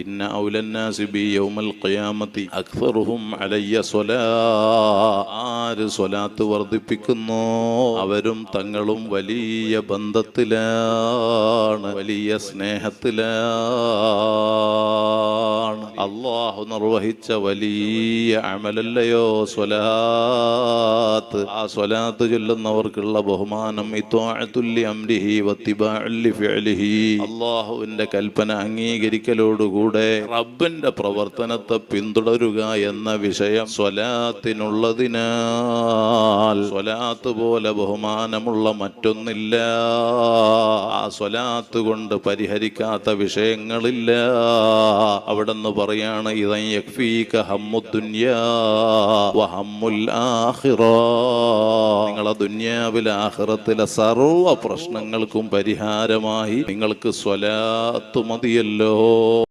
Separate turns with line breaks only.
ഇന്ന ഔലന്നാസി ബി യൗമൽ ഖിയാമത്തി അക്സറുഹും അലയ്യ സ്വലാ. ആര് സ്വലാത്ത് വർദ്ധിപ്പിക്കുന്നു അവരും തങ്ങളും വലിയ ബന്ധത്തിലാണ്, വലിയ സ്നേഹത്തിലാണ്. അല്ലാഹു നിർവഹിച്ച വലിയ അമലല്ലയോ സ്വലാത്ത്. ആ സ്വലാത്ത് ചൊല്ലുന്നവർക്കുള്ള ബഹുമാനം ഇത്വാഅത്തുൽ അംരിഹി വത്തിബാഉൽ ഫിഅലിഹി. അല്ലാഹുവിന്റെ കൽപ്പന അംഗീകരിക്കലോടുകൂടി റബ്ബിന്റെ പ്രവർത്തനത്തെ പിന്തുടരുക എന്ന വിഷയം സ്വലാത്തിനുള്ളതിനാൽ സ്വലാത്ത് പോലെ ബഹുമാനമുള്ള മറ്റൊന്നില്ല. ആ സ്വലാത്ത് കൊണ്ട് പരിഹരിക്കാത്ത വിഷയങ്ങളില്ല. അവിടെന്ന് പറയാണ് ഇദൻ യക്ഫീക ഹമ്മുദ് ദുനിയാ വഹമ്മുൽ ആഖിറ. നിങ്ങളെ ദുനിയാവിലെ ആഖിറത്തിലെ സർവ്വ പ്രശ്നങ്ങൾക്കും പരിഹാരമായി നിങ്ങൾക്ക് സ്വലാത്ത് മതിയല്ലോ.